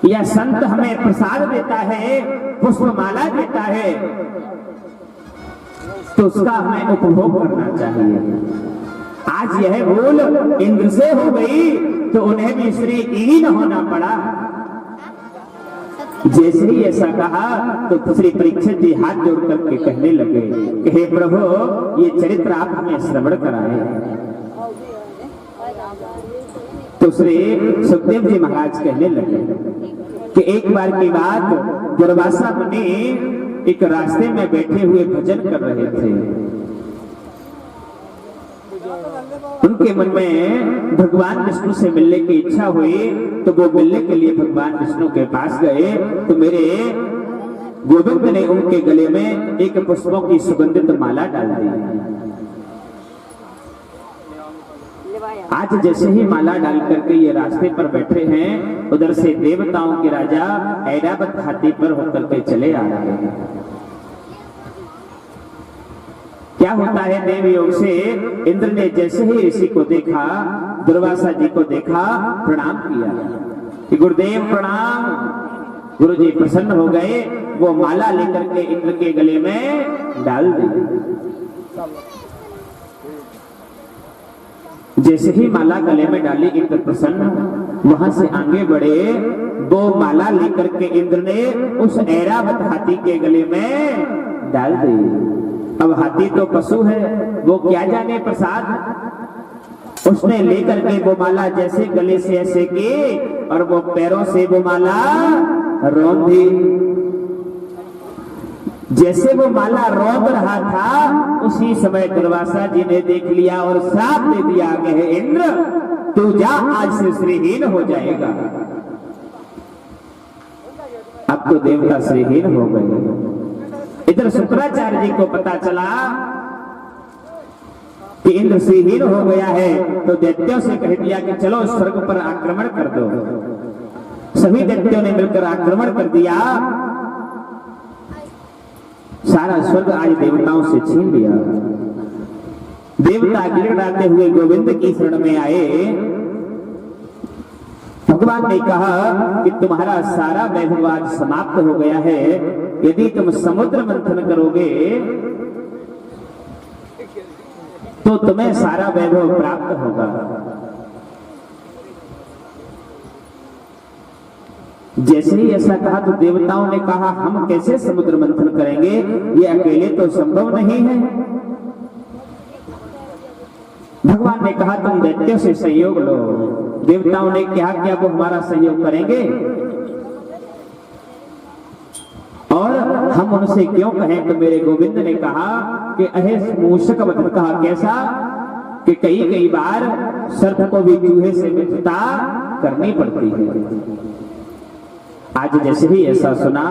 या संत हमें प्रसाद देता है, पुष्पमाला देता है, तो उसका हमें उपभोग करना चाहिए। आज यह भूल इंद्र से हो गई तो उन्हें भी श्रीहीन होना पड़ा। जैसे ही ऐसा कहा तो श्री परीक्षित जी हाथ जोड़ करके कहने लगे कि हे प्रभु, ये चरित्र आप हमें श्रवण कराए। तो श्री सुखदेव जी महाराज कहने लगे कि एक बार की बात, दुर्वासा मुनि एक रास्ते में बैठे हुए भजन कर रहे थे। उनके मन में भगवान विष्णु से मिलने की इच्छा हुई, तो वो मिलने के लिए भगवान विष्णु के पास गए। तो मेरे गोविंद ने उनके गले में एक पुष्पों की सुगंधित माला डाल दी। आज जैसे ही माला डाल करके ये रास्ते पर बैठे हैं, उधर से देवताओं के राजा ऐरावत हाथी पर होकर के चले आ रहे हैं। क्या होता है, देव योग से इंद्र ने जैसे ही ऋषि को देखा, दुर्वासा जी को देखा, प्रणाम किया कि गुरुदेव प्रणाम। गुरु जी प्रसन्न हो गए, वो माला लेकर के इंद्र के गले में डाल दी। जैसे ही माला गले में डाली, इंद्र प्रसन्न, वहां से आगे बढ़े। वो माला लेकर के इंद्र ने उस ऐरावत हाथी के गले में डाल दी। अब हाथी तो पशु है, वो क्या जाने प्रसाद। उसने लेकर के वो माला जैसे गले से ऐसे की और वो पैरों से वो माला रौंद दी। जैसे वो माला रौंद रहा था, उसी समय दुर्वासा जी ने देख लिया और श्राप दे दिया कि हे इंद्र, तू जा, आज से श्रीहीन हो जाएगा। अब तो देवता श्रीहीन हो गए। इधर शुक्राचार्य जी को पता चला कि इंद्र श्रीहीन हो गया है, तो दैत्यों से कह दिया कि चलो स्वर्ग पर आक्रमण कर दो। सभी दैत्यों ने मिलकर आक्रमण कर दिया। सारा स्वर्ग आज देवताओं से छीन लिया। देवता गिड़गिड़ाते हुए गोविंद की शरण में आए। भगवान ने कहा कि तुम्हारा सारा वैभव आज समाप्त हो गया है। यदि तुम समुद्र मंथन करोगे तो तुम्हें सारा वैभव प्राप्त होगा। जैसे ही ऐसा कहा तो देवताओं ने कहा, हम कैसे समुद्र मंथन करेंगे, ये अकेले तो संभव नहीं है। भगवान ने कहा, तुम दैत्यों से सहयोग लो। देवताओं ने कहा, क्या वो हमारा सहयोग करेंगे? और हम उनसे क्यों कहें? तो मेरे गोविंद ने कहा कि अहे मूषक वध। कहा कैसा? कि कई बार सर्प को भी चूहे से मित्रता करनी पड़ती है। आज जैसे ही ऐसा सुना,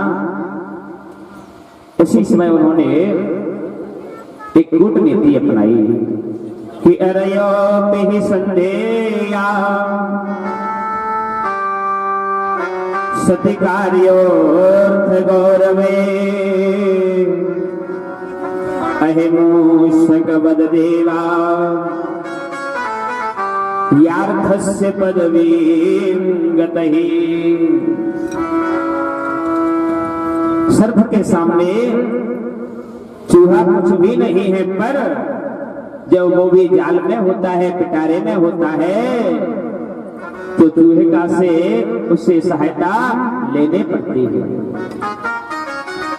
उसी समय उन्होंने एक कूटनीति अपनाई कि अरयो पे संदेया सतिकार्योर्थ गौरवे अहिमूषक वद देवा यार्थस्य पदवीं गतहि। सर्प के सामने चूहा कुछ भी नहीं है, पर जब वो भी जाल में होता है, पिटारे में होता है, तो चूहे का से उससे सहायता लेने पड़ती है।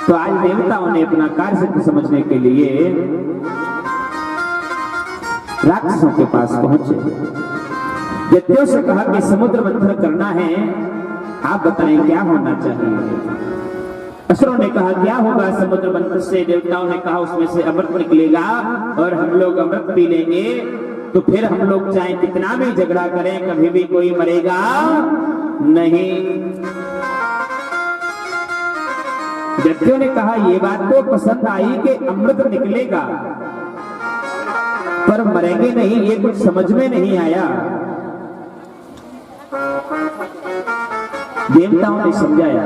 तो आज देवताओं ने अपना कार्य सिद्ध समझने के लिए राक्षसों के पास पहुंचे। दैत्यों से कहा कि समुद्र मंथन करना है, आप बताएं क्या होना चाहिए। असुरों ने कहा क्या होगा समुद्र मंथन से? देवताओं ने कहा उसमें से अमृत निकलेगा और हम लोग अमृत पी लेंगे, तो फिर हम लोग चाहे कितना भी झगड़ा करें, कभी भी कोई मरेगा नहीं। दैत्यों ने कहा ये बात तो पसंद आई कि अमृत निकलेगा, पर मरेंगे नहीं, ये कुछ समझ में नहीं आया। देवताओं ने समझाया,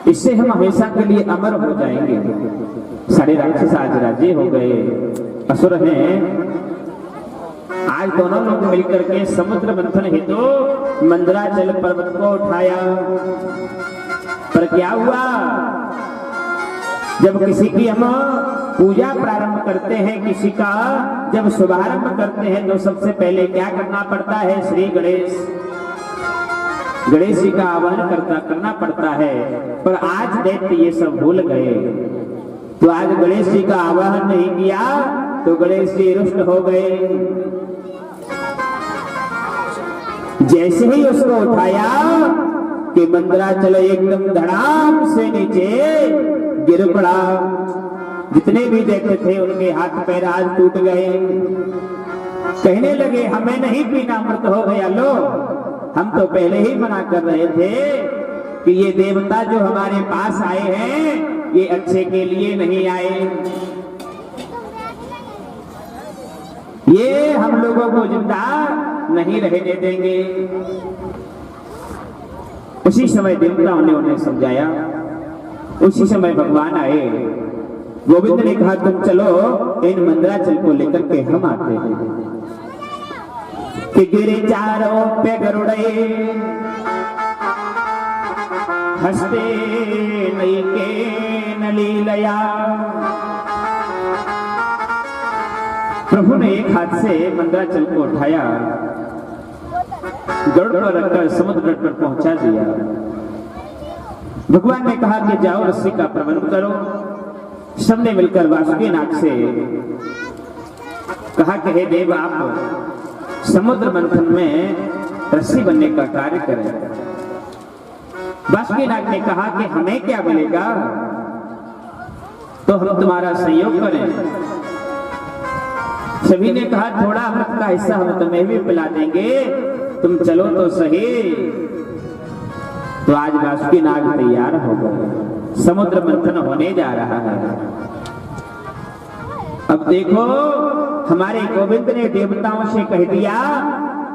इससे हम हमेशा के लिए अमर हो जाएंगे। सारे राक्षस आज राजी हो गए। असुर हैं, आज आज दोनों लोग मिलकर के समुद्र मंथन हेतु मंदराचल पर्वत को उठाया। पर क्या हुआ, जब किसी की हम पूजा प्रारंभ करते हैं, किसी का जब शुभारंभ करते हैं, तो सबसे पहले क्या करना पड़ता है? श्री गणेश जी का आवाहन करना पड़ता है। पर आज दैत्य ये सब भूल गए, तो आज गणेश जी का आवाहन नहीं किया तो गणेश जी रुष्ट हो गए। जैसे ही उसको उठाया कि मंदराचल एकदम धड़ाम से नीचे गिर पड़ा। जितने भी दैत्य थे उनके हाथ पैर आज टूट गए। कहने लगे हमें नहीं पीना, अमृत हो गया। लो, हम तो पहले ही मना कर रहे थे कि ये देवता जो हमारे पास आए हैं ये अच्छे के लिए नहीं आए, ये हम लोगों को जिंदा नहीं रहने देंगे। उसी समय देवताओं ने उन्हें समझाया। उसी समय भगवान आए। गोविंद ने कहा तुम चलो, इन मंदराचल को लेकर के हम आते हैं। कि गिरे चारों पे गरुड़े हंसते नई के नलीलया। प्रभु ने एक हाथ से मंदराचल को उठाया, गरुड़ पर रखकर समुद्र तट पर पहुंचा दिया। भगवान ने कहा कि जाओ रस्सी का प्रबंध करो। सबने मिलकर वासुकी नाग से कहा कि हे देव, आप समुद्र मंथन में रस्सी बनने का कार्य करें। वासुकी नाग ने कहा कि हमें क्या मिलेगा, तो हम तुम्हारा सहयोग करें। सभी ने कहा थोड़ा अमृत का हिस्सा हम तुम्हें भी पिला देंगे, तुम चलो तो सही। तो आज वासुकी नाग तैयार हो गए, समुद्र मंथन होने जा रहा है। अब देखो, हमारे गोविंद ने देवताओं से कह दिया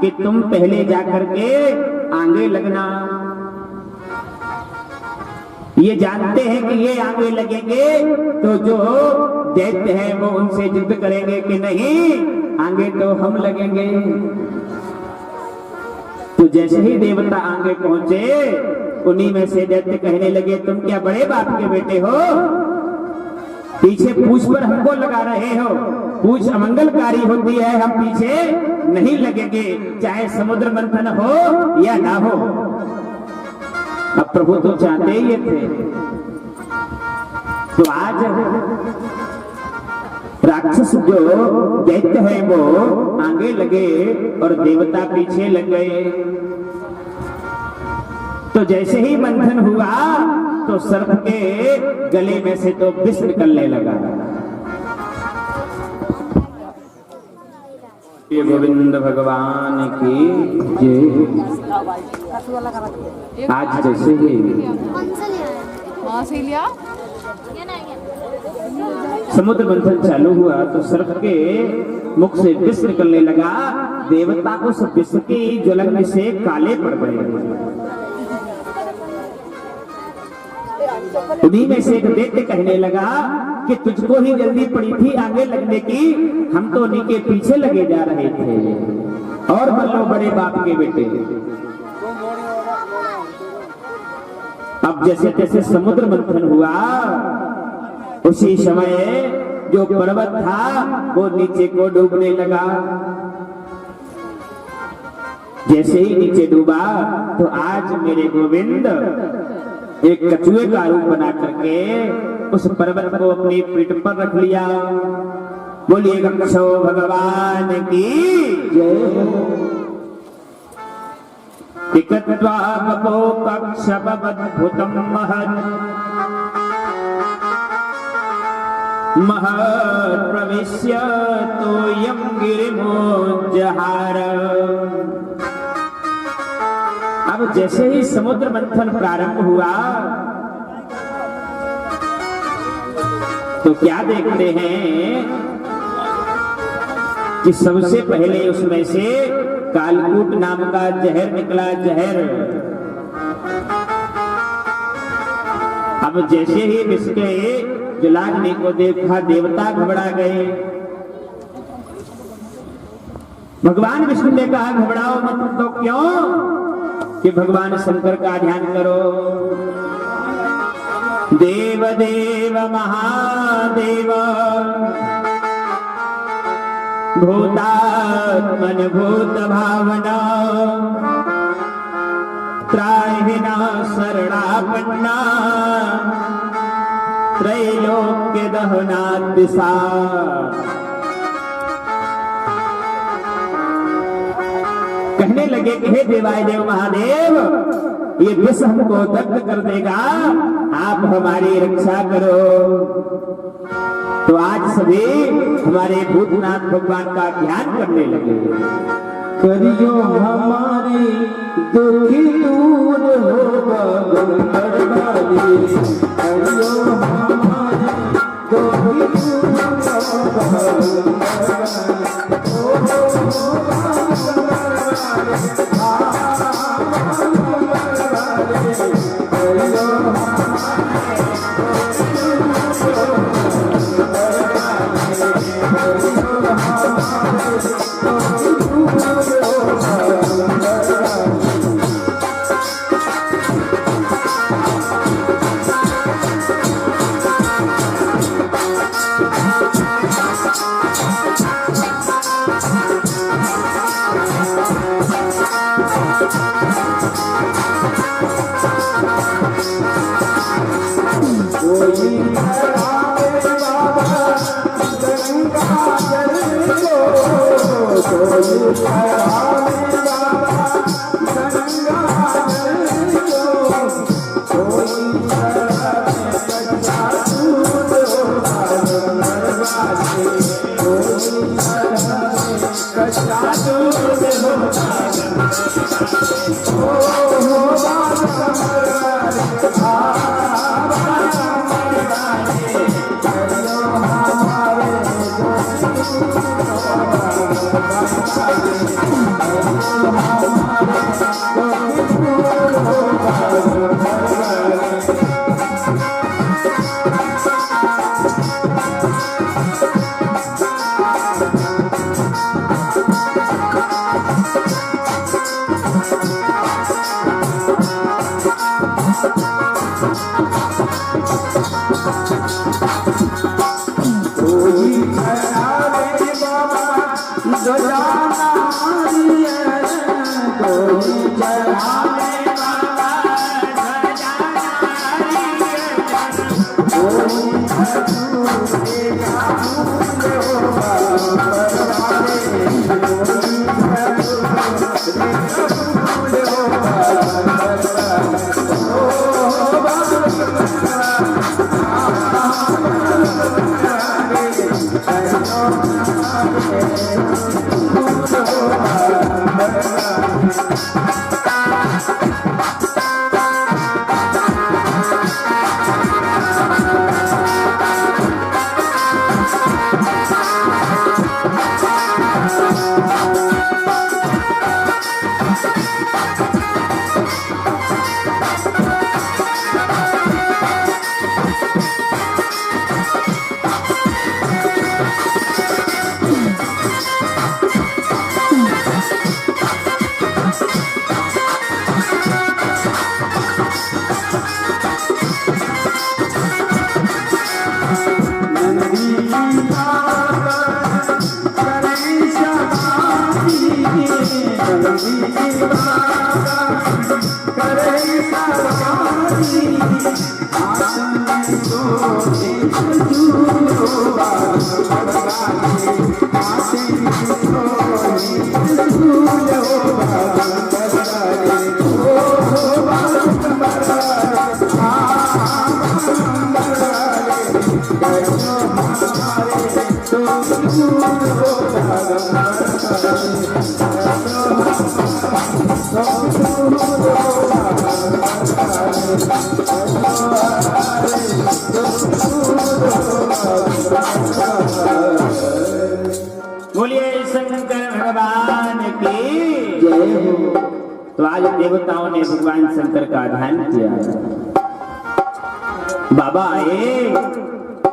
कि तुम पहले जाकर के आगे लगना। ये जानते हैं कि ये आगे लगेंगे तो जो दैत्य है वो उनसे जिद करेंगे कि नहीं, आगे तो हम लगेंगे। तो जैसे ही देवता आगे पहुंचे, उन्हीं में से दैत्य कहने लगे तुम क्या बड़े बाप के बेटे हो, पीछे पूछ पर हमको लगा रहे हो। पूछ अमंगलकारी होती है, हम पीछे नहीं लगेंगे, चाहे समुद्र मंथन हो या ना हो। अब प्रभु तो चाहते ही ये थे। तो आज राक्षस जो दैत्य है वो आगे लगे और देवता पीछे लग गए। तो जैसे ही मंथन हुआ तो सर्प के गले में से तो विष निकलने लगा। ये गोविंद भगवान की जय। आज जैसे ही समुद्र मंथन चालू हुआ तो सर्प के मुख से विष निकलने लगा। देवता उस विष की ज्वलन से काले पड़ गए। उन्हीं में से एक दैत्य कहने लगा कि तुझको ही जल्दी पड़ी थी आगे लगने की, हम तो उन्हीं के पीछे लगे जा रहे थे। और बल्लो बड़े बाप के बेटे। अब जैसे तैसे समुद्र मंथन हुआ, उसी समय जो पर्वत था वो नीचे को डूबने लगा। जैसे ही नीचे डूबा तो आज मेरे गोविंद एक कछुए का रूप बना करके उस पर्वत को अपनी पीठ पर रख लिया। बोलिए गणेशो भगवान की जय। टिकत्वा कक्षपद्भुतम् महत् प्रविश्य तोयं गिरिमोज्जहार। अब जैसे ही समुद्र मंथन प्रारंभ हुआ तो क्या देखते हैं कि सबसे पहले उसमें से कालकूट नाम का जहर निकला। जहर अब जैसे ही विष के जलाग्नि को देखा देवता घबरा गए। भगवान विष्णु ने कहा घबराओ मत, तो क्यों कि भगवान शंकर का ध्यान करो। देव देव महादेव भूतात्मन भूत भावना त्राहिना शरणापन्ना त्रैलोक्य दहना दिशा। कहने लगे कि हे देवाय देव महादेव, ये विष हमको दग्ध कर देगा, आप हमारी रक्षा करो। तो आज सभी हमारे भूतनाथ भगवान का ध्यान करने लगे। करियो हमारी दुखी दूर होगा गंगरवाली, करियो हमारी दुखी दूर होगा बोलिए शंकर भगवान की जय हो। तो आज देवताओं ने भगवान शंकर का ध्यान किया। बाबा आए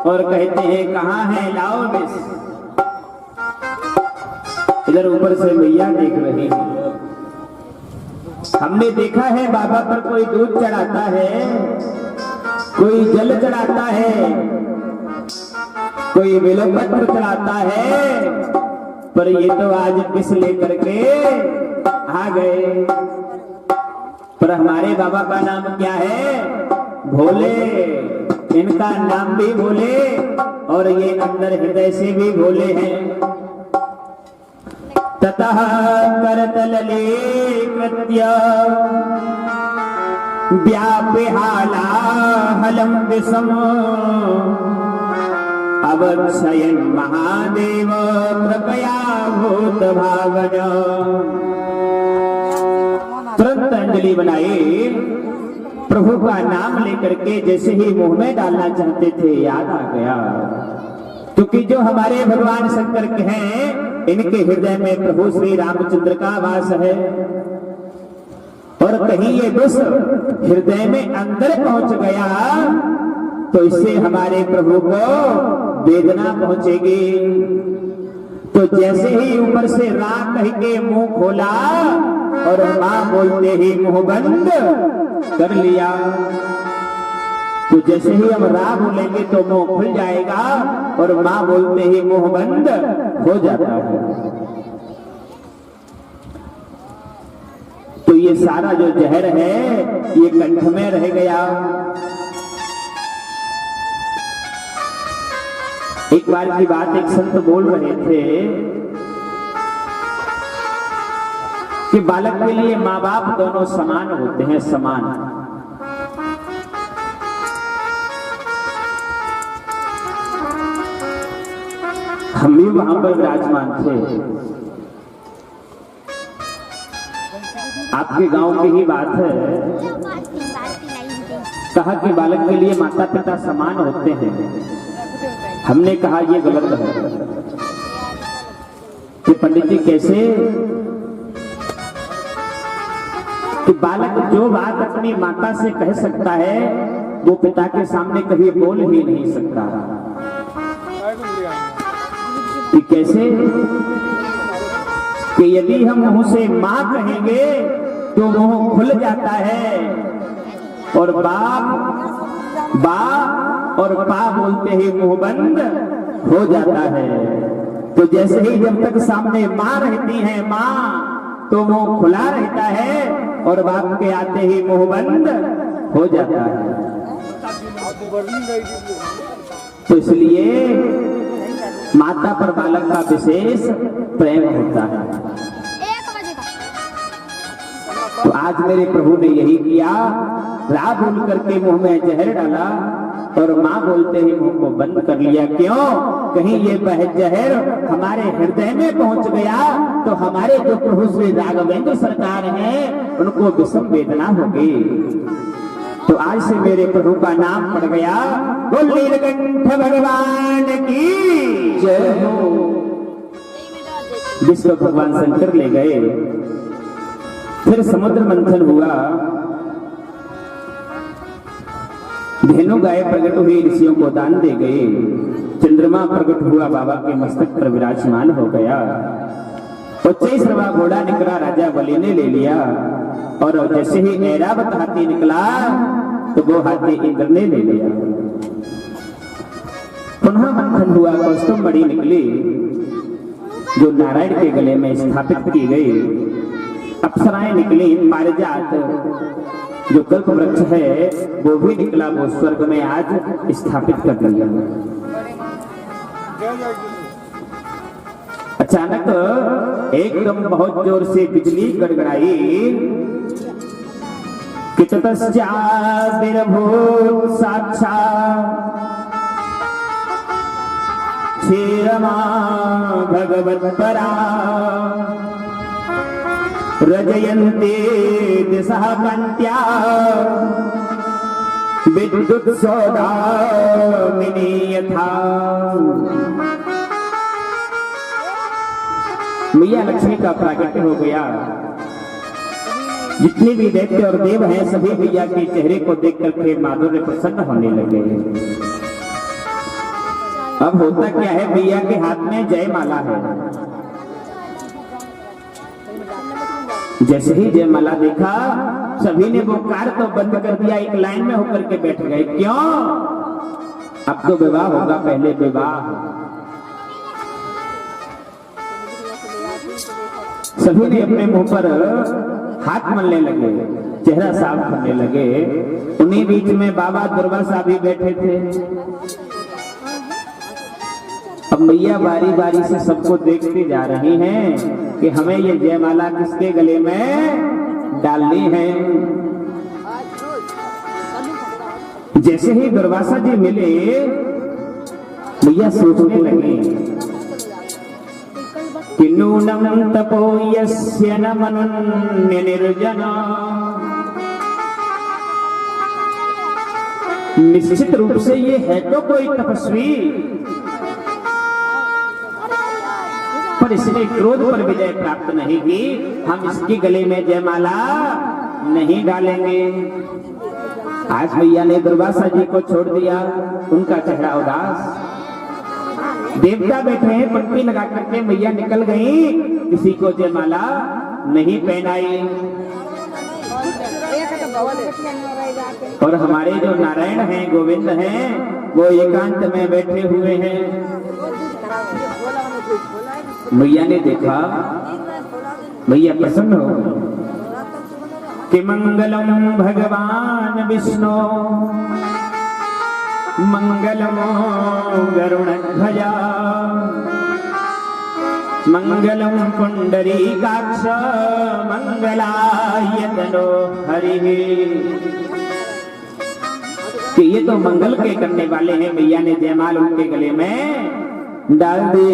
और कहते हैं कहाँ है लाओ विष। इधर ऊपर से मैया देख रही है। हमने देखा है बाबा पर कोई दूध चढ़ाता है, कोई जल चढ़ाता है, कोई बेलपत्र चढ़ाता है, पर ये तो आज किस लेकर के आ गए। पर हमारे बाबा का नाम क्या है? भोले। इनका नाम भी भोले और ये अंदर हृदय से भी भोले हैं। ततः करतलले कृत्य व्यापिहालाहलं विषम अवक्षयन् महादेव कृपया भूत भावन। तुरंत अंजलि बनाई, प्रभु का नाम लेकर के जैसे ही मुंह में डालना चाहते थे याद आ गया, क्योंकि जो हमारे भगवान शंकर के हैं इनके हृदय में प्रभु श्री रामचंद्र का वास है। और कहीं ये विष हृदय में अंदर पहुंच गया तो इससे हमारे प्रभु को वेदना पहुंचेगी। तो जैसे ही ऊपर से राम कह के मुंह खोला और मां बोलते ही मुंह बंद कर लिया, तो जैसे ही हम रा बोलेंगे तो मुंह खुल जाएगा और मां बोलते ही मुंह बंद हो जाता है। तो ये सारा जो जहर है ये कंठ में रह गया। एक बार की बात एक संत बोल रहे थे कि बालक के लिए माँ बाप दोनों समान होते हैं, समान। हम भी वहां पर विराजमान थे। आपके गांव की ही बात है। कहा कि बालक के लिए माता पिता समान होते हैं। हमने कहा ये गलत है। कि पंडित जी कैसे? कि बालक जो बात अपनी माता से कह सकता है वो पिता के सामने कभी बोल ही नहीं सकता। कि कैसे? कि यदि हम मुंह से मां कहेंगे तो मुंह खुल जाता है और बाप बा और पा बोलते ही मुंह बंद हो जाता है। तो जैसे ही जब तक सामने मां रहती है मां तो मुंह खुला रहता है और बाप के आते ही मुंह बंद हो जाता है। तो इसलिए माता पर बालक का विशेष प्रेम होता है। तो आज मेरे प्रभु ने यही किया, रा बोल करके मुंह में जहर डाला और मां बोलते ही मुंह को बंद कर लिया। क्यों? कहीं ये जहर हमारे हृदय में पहुंच गया तो हमारे जो प्रभु श्री राघवेंद्र सरकार हैं उनको विषम वेदना होगी। तो आज से मेरे प्रभु का नाम पड़ गया। बोल नीलकंठ भगवान की जय हो। विश्व भगवान शंकर ले गए। फिर समुद्र मंथन हुआ। धेनु गाय प्रकट हुई, ऋषियों को दान दे गए। चंद्रमा प्रकट हुआ, बाबा के मस्तक पर विराजमान हो गया। और 24वां घोड़ा निकला, राजा बलि ने ले लिया। और जैसे ही ऐरावत हाथी निकला तो वो हाथी इंद्र ने ले लिया। पुनः मंथन हुआ, कौस्तुभ मणि निकली जो नारायण के गले में स्थापित की गई। अप्सराएं निकली, पारिजात जो कल्प वृक्ष है वो भी निकला, वो स्वर्ग में आज स्थापित कर दिया। अचानक एकदम बहुत जोर से बिजली गड़गड़ाई कि ततश्चात् विरभूत साक्षात् क्षीरमा भगवत्परा रजयन्ते दिशः कान्त्या विद्युत् सौदामिनी यथा। मैया लक्ष्मी का प्राकट्य हो गया। जितने भी दैत्य और देव हैं सभी मैया के चेहरे को देख करके माधुर्य प्रसन्न होने लगे। अब होता क्या है, मैया के हाथ में जयमाला है। जैसे ही जयमाला देखा, सभी ने वो कार तो बंद कर दिया, एक लाइन में होकर के बैठ गए। क्यों? अब तो विवाह होगा, पहले विवाह। सभी ने अपने मुंह पर हाथ मलने लगे, चेहरा साफ करने लगे। उन्हीं बीच में बाबा दुर्वासा भी बैठे थे। अब मैया बारी बारी से सबको देखती जा रही हैं कि हमें ये जयमाला किसके गले में डालनी है। जैसे ही दुर्वासा जी मिले, मैया सोचने लगी कि नूनम तपो यस्य न मनुन्य निर्जना। निश्चित रूप से ये है तो कोई तपस्वी, पर इसने क्रोध पर विजय प्राप्त नहीं की। हम इसके गले में जयमाला नहीं डालेंगे। आज भैया ने दुर्वासा जी को छोड़ दिया, उनका चेहरा उदास। देवता बैठे हैं, पंक्ति लगा करके मैया निकल गई, किसी को जयमाला नहीं पहनाई। और हमारे जो नारायण हैं, गोविंद हैं, वो एकांत में बैठे हुए हैं। मैया ने देखा, मैया प्रसन्न हो गई कि मंगलम भगवान विष्णु मंगलमो गरुड़ध्वजा मंगलम पुंडरीकाक्ष मंगलायतनो हरिः। कि ये तो मंगल के करने वाले हैं। मैया ने जयमाल उनके गले में डाल दी।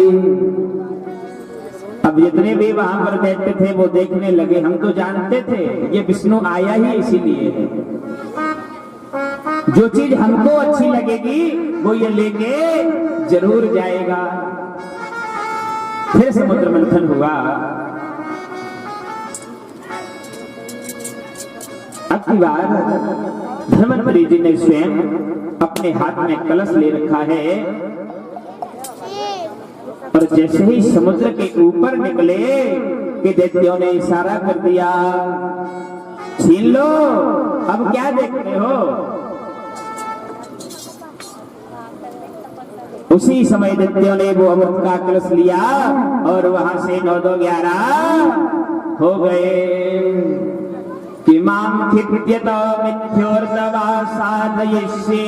अब जितने भी वहां पर बैठते थे वो देखने लगे। हम तो जानते थे ये विष्णु आया ही इसीलिए है। जो चीज हमको अच्छी लगेगी वो ये लेके जरूर जाएगा। फिर समुद्र मंथन हुआ। अब की बार धर्मपति जी ने स्वयं अपने हाथ में कलश ले रखा है, और जैसे ही समुद्र के ऊपर निकले कि दैत्यों ने इशारा कर दिया, छीन लो, अब क्या देखते हो। उसी समय दैत्यों ने वो अमृत का कलश लिया और वहां से 9 2 11 हो गए। कि माम खिप्यत मिथ्योर्दवा साधयिष्ये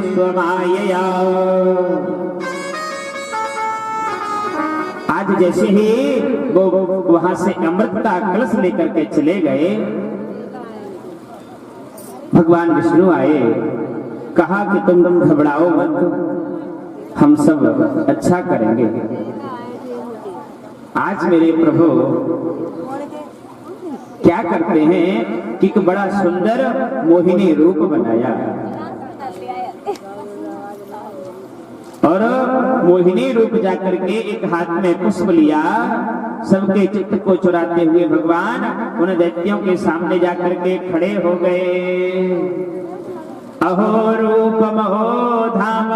स्वमायया। आज जैसे ही वो वहां से अमृत का कलश लेकर के चले गए, भगवान विष्णु आए, कहा कि तुम घबराओ मत, हम सब अच्छा करेंगे। आज मेरे प्रभु क्या करते हैं कि एक बड़ा सुंदर मोहिनी रूप बनाया, और मोहिनी रूप जाकर के एक हाथ में पुष्प लिया। सबके चित्त को चुराते हुए भगवान उन दैत्यों के सामने जाकर के खड़े हो गए। अहो रूप महो धाम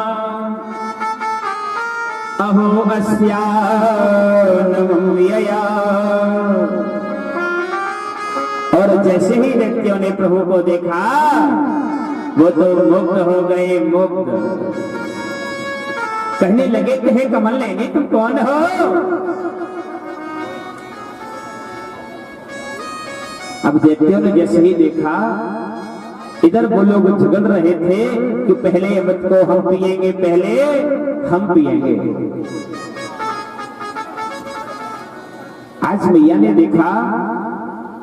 अहो अस्या नमो यया। और जैसे ही दैत्यों ने प्रभु को देखा, वो तो मुग्ध हो गए, मुग्ध। कहने लगे कि हे कमल नयनी, तुम कौन हो। अब दैत्यों ने जैसे ही देखा, इधर वो लोग झगड़ रहे थे कि पहले अमृत को हम पिएंगे, पहले हम पिएंगे। आज मैया ने देखा,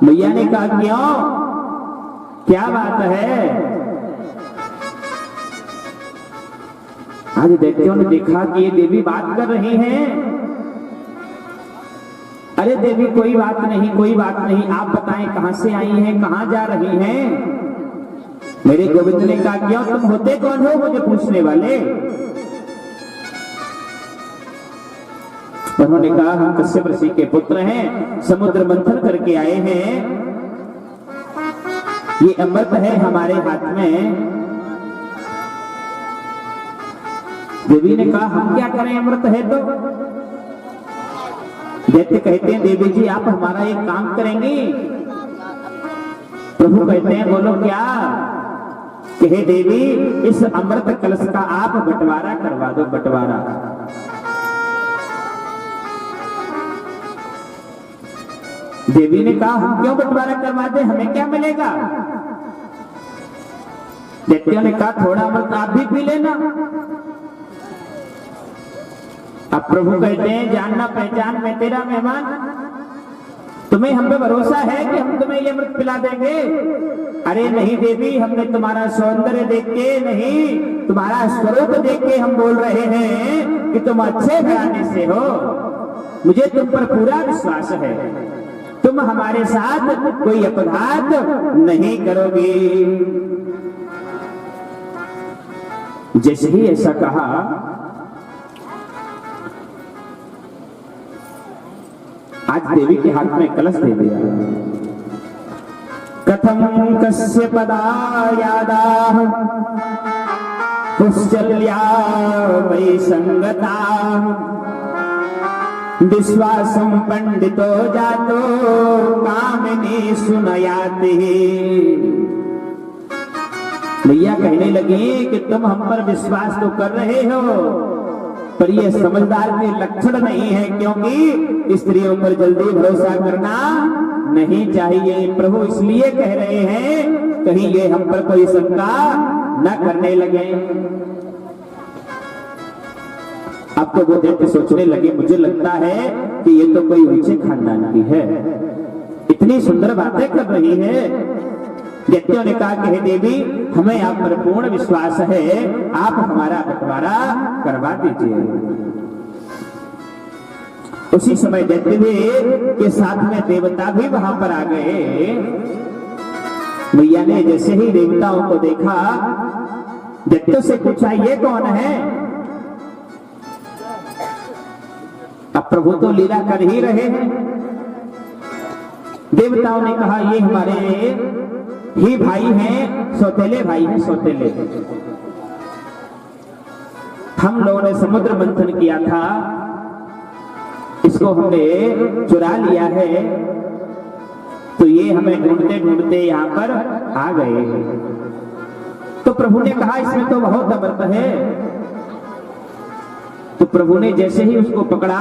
मैया ने कहा क्यों, क्या बात है। आज दैत्यों ने देखा कि ये देवी बात कर रही हैं। अरे देवी कोई बात नहीं, कोई बात नहीं, आप बताएं कहां से आई हैं, कहां जा रही हैं। मेरे गोविंद ने कहा क्यों, तुम होते कौन हो मुझे पूछने वाले। उन्होंने कहा हम कश्यप ऋषि के पुत्र हैं, समुद्र मंथन करके आए हैं, ये अमृत है हमारे हाथ में। देवी ने कहा हम क्या करें, अमृत है तो। दैत्य कहते हैं देवी जी आप हमारा एक काम करेंगी। प्रभु कहते हैं बोलो क्या। कहे देवी इस अमृत कलश का आप बंटवारा करवा दो, बंटवारा। देवी ने कहा हम क्यों बंटवारा करवा दे, हमें क्या मिलेगा। दैत्यों ने कहा थोड़ा अमृत आप भी पी लेना। अब प्रभु कहते हैं जानना पहचान मैं तेरा मेहमान, तुम्हें हम पे भरोसा है कि हम तुम्हें ये अमृत पिला देंगे। अरे नहीं देवी, हमने तुम्हारा सौंदर्य देख के नहीं, तुम्हारा स्वरूप देख के हम बोल रहे हैं कि तुम अच्छे घराने से हो, मुझे तुम पर पूरा विश्वास है, तुम हमारे साथ कोई अपराध नहीं करोगी। जैसे ही ऐसा कहा आज देवी के हाथ में कलश दे दिया। कथम कस्य पदायादा कुशल्या वै संगता विश्वासम पंडितो जातो कामिनी सुनयाति। भैया कहने लगे कि तुम हम पर विश्वास तो कर रहे हो पर ये समझदार के लक्षण नहीं है, क्योंकि स्त्रियों पर जल्दी भरोसा करना नहीं चाहिए। प्रभु इसलिए कह रहे हैं कहीं ये हम पर कोई शंका न करने लगे। अब तो वो दैत्य सोचने लगे मुझे लगता है कि ये तो कोई ऊंचे खानदान की है, इतनी सुंदर बातें कर रही है। दैत्यों ने कहा कि हे देवी हमें आप पर पूर्ण विश्वास है, आप हमारा बंटवारा करवा दीजिए। उसी समय दैत्य के साथ में देवता भी वहां पर आ गए। मैया ने जैसे ही देवताओं को देखा दैत्यों से पूछा ये कौन है। अब प्रभु तो लीला कर ही रहे हैं। देवताओं ने कहा ये हमारे ही भाई हैं, सौतेले भाई हैं, सौतेले। हम लोगों ने समुद्र मंथन किया था, इसको हमने चुरा लिया है, तो ये हमें ढूंढते ढूंढते यहाँ पर आ गए। तो प्रभु ने कहा इसमें तो बहुत अमृत है। तो प्रभु ने जैसे ही उसको पकड़ा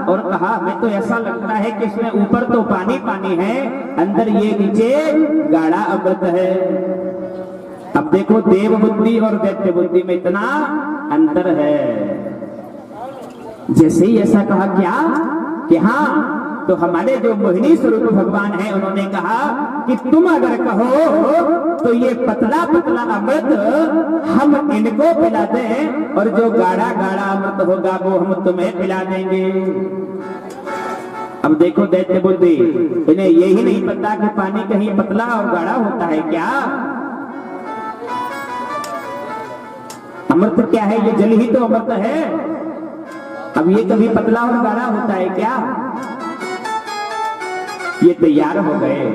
और कहा हमें तो ऐसा लगता है कि इसमें ऊपर तो पानी पानी है, अंदर ये नीचे गाढ़ा अमृत है। अब देखो देव बुद्धि और दैत्य बुद्धि में इतना अंतर है। जैसे ही ऐसा कहा क्या कि हाँ, तो हमारे जो मोहिनी स्वरूप भगवान हैं उन्होंने कहा कि तुम अगर कहो तो ये पतला पतला अमृत हम इनको पिला दें और जो गाढ़ा गाढ़ा अमृत होगा वो हम तुम्हें पिला देंगे। अब देखो दैत्य बुद्धि, इन्हें यही नहीं पता कि पानी कहीं पतला और गाढ़ा होता है क्या। अमृत क्या है, ये जल ही तो अमृत है। अब ये कभी पतला और गाढ़ा होता है क्या। ये तैयार हो गए,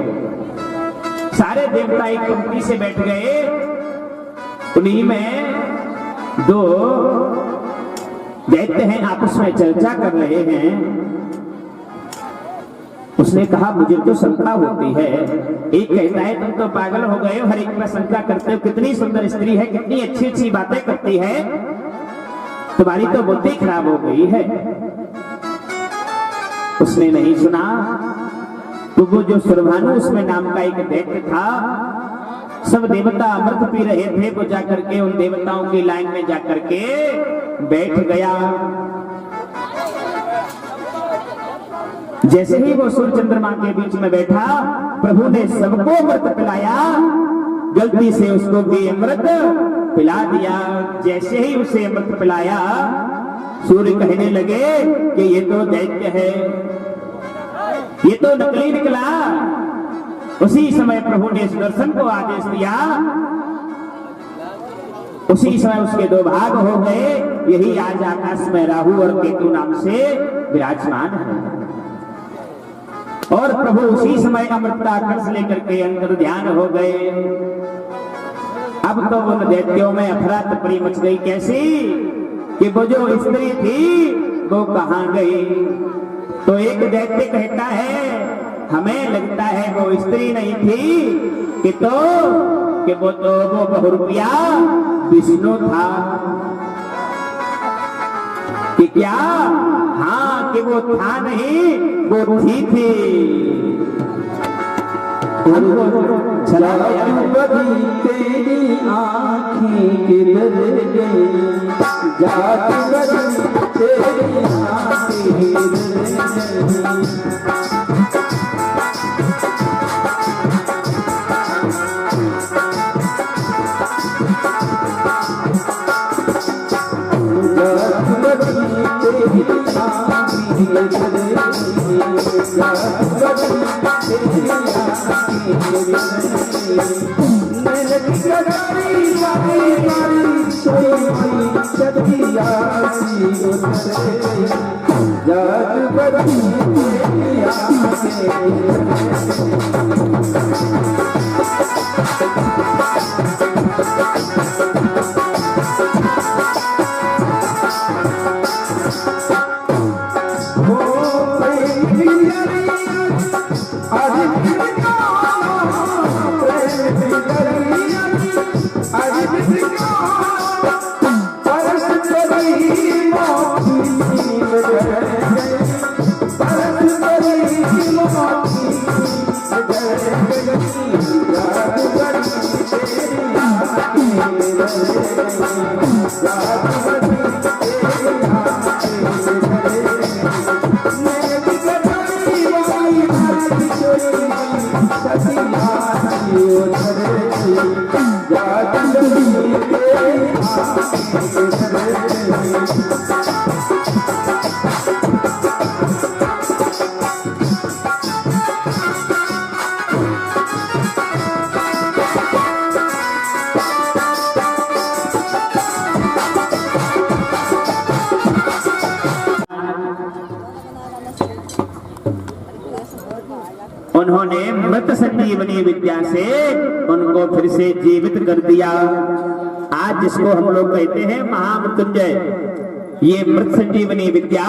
सारे देवता एक पंक्ति से बैठ गए। उन्हीं में दो दैत्य हैं आपस में चर्चा कर रहे हैं। उसने कहा मुझे तो शंका होती है। एक कहता है तुम तो पागल हो गए हो, हर एक पर शंका करते हो, कितनी सुंदर स्त्री है, कितनी अच्छी अच्छी बातें करती है, तुम्हारी तो बुद्धि खराब हो गई है। उसने नहीं सुना। तो वो जो सुरभानु उसमें नाम का एक दैत्य था, सब देवता अमृत पी रहे थे, वो जाकर के उन देवताओं की लाइन में जाकर के बैठ गया। जैसे ही वो सूर्य चंद्रमा के बीच में बैठा, प्रभु ने सबको अमृत पिलाया, गलती से उसको भी अमृत पिला दिया। जैसे ही उसे अमृत पिलाया, सूर्य कहने लगे कि ये तो दैत्य है, ये तो नकली निकला। उसी समय प्रभु ने सुदर्शन को आदेश दिया, उसी समय उसके दो भाग हो गए। यही आज आकाश में राहु और केतु नाम से विराजमान है। और प्रभु उसी समय अमृत का कलश लेकर के अंदर ध्यान हो गए। अब तो उन दैत्यों में अफरा तफरी मच गई। कैसी कि वो जो स्त्री थी वो कहां गई। तो एक दैत्य कहता है हमें लगता है वो स्त्री नहीं थी कि वो बहुरूपिया विष्णु था। कि क्या? हाँ, कि वो था नहीं, वो थी। चला तेरी आँखें किधर गई, जादूगरी तेरी आँखें किधर गई। उन्होंने मृत संजीवनी विद्या से उनको फिर से जीवित कर दिया। आज जिसको हम लोग कहते हैं महामृत्युंजय, ये मृत संजीवनी विद्या,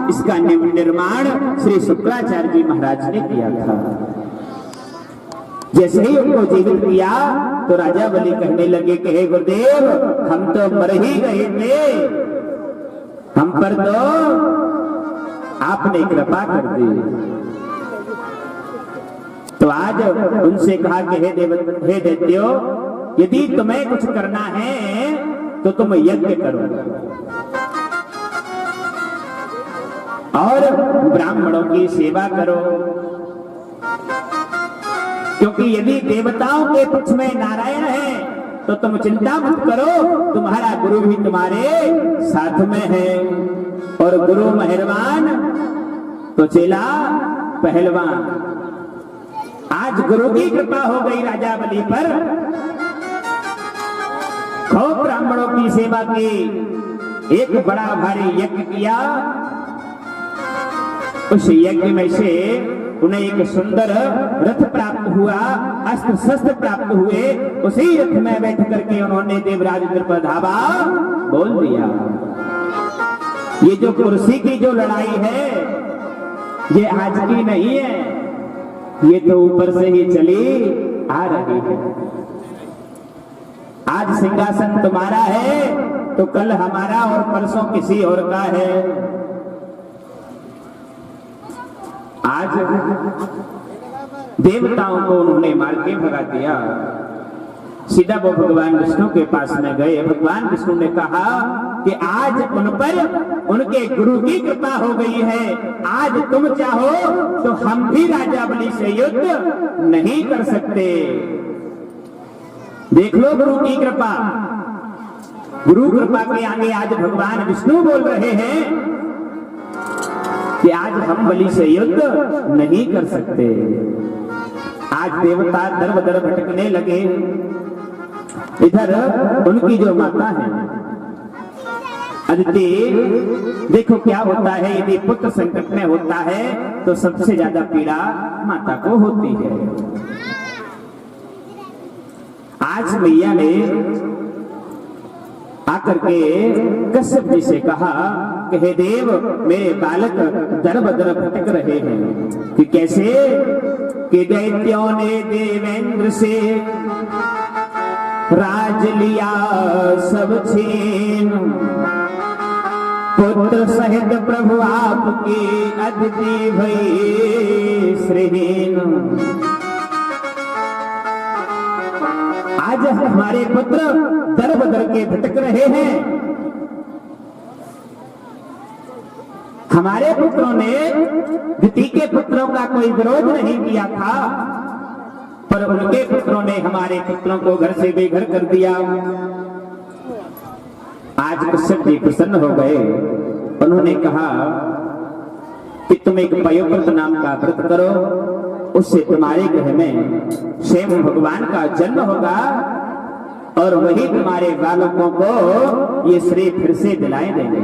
इसका निर्माण श्री शुक्राचार्य जी महाराज ने किया था। जैसे ही उनको जीवित किया तो राजा बलि कहने लगे कि हे गुरुदेव, हम तो मर ही गए थे, हम पर तो आपने कृपा कर दी। तो आज उनसे कहा कि हे दैत्यो, यदि तुम्हें कुछ करना है तो तुम यज्ञ करो और ब्राह्मणों की सेवा करो, क्योंकि यदि देवताओं के पक्ष में नारायण है तो तुम चिंता मत करो, तुम्हारा गुरु भी तुम्हारे साथ में है, और गुरु मेहरबान तो चेला पहलवान। आज गुरु की कृपा हो गई राजा बलि पर, खूब ब्राह्मणों की सेवा की, एक बड़ा भारी यज्ञ किया। उस यज्ञ में से उन्हें एक सुंदर रथ प्राप्त हुआ, अस्त्र शस्त्र प्राप्त हुए। उसी रथ में बैठ करके उन्होंने देवराज इंद्र पर धावा बोल दिया। ये जो कुर्सी की जो लड़ाई है, ये आज की नहीं है, ये तो ऊपर से ही चली आ रही है। आज सिंहासन तुम्हारा है तो कल हमारा और परसों किसी और का है। आज देवताओं को उन्होंने मार के भगा दिया। सीधा वो भगवान विष्णु के पास में गए। भगवान विष्णु ने कहा कि आज उन पर उनके गुरु की कृपा हो गई है, आज तुम चाहो तो हम भी राजा बलि से युद्ध नहीं कर सकते। देख लो गुरु की कृपा, गुरु कृपा के आगे आज भगवान विष्णु बोल रहे हैं कि आज हम बलि से युद्ध नहीं कर सकते। आज देवता दर बदर भटकने लगे। इधर उनकी जो माता है अदिति, देखो क्या होता है, यदि पुत्र संकट में होता है तो सबसे ज्यादा पीड़ा माता को होती है। आज मैया ने आकर के कश्यप जी से कहा कि हे देव, मेरे बालक दर बदर भटक रहे हैं। कि कैसे? कि दैत्यों ने देवेंद्र से राज लिया सब छीन, पुत्र सहित प्रभु आपके अतिथि भई श्रीहीन। आज हमारे पुत्र दर बदर के भटक रहे हैं। हमारे पुत्रों ने द्वितीय के पुत्रों का कोई विरोध नहीं किया था, पर उनके पुत्रों ने हमारे पुत्रों को घर से बेघर कर दिया। आज कश्यप जी प्रसन्न हो गए। उन्होंने कहा कि तुम एक पयोव्रत नाम का व्रत करो, उससे तुम्हारे घर में स्वयं भगवान का जन्म होगा और वही तुम्हारे बालकों को ये श्री फिर से दिलाए देंगे।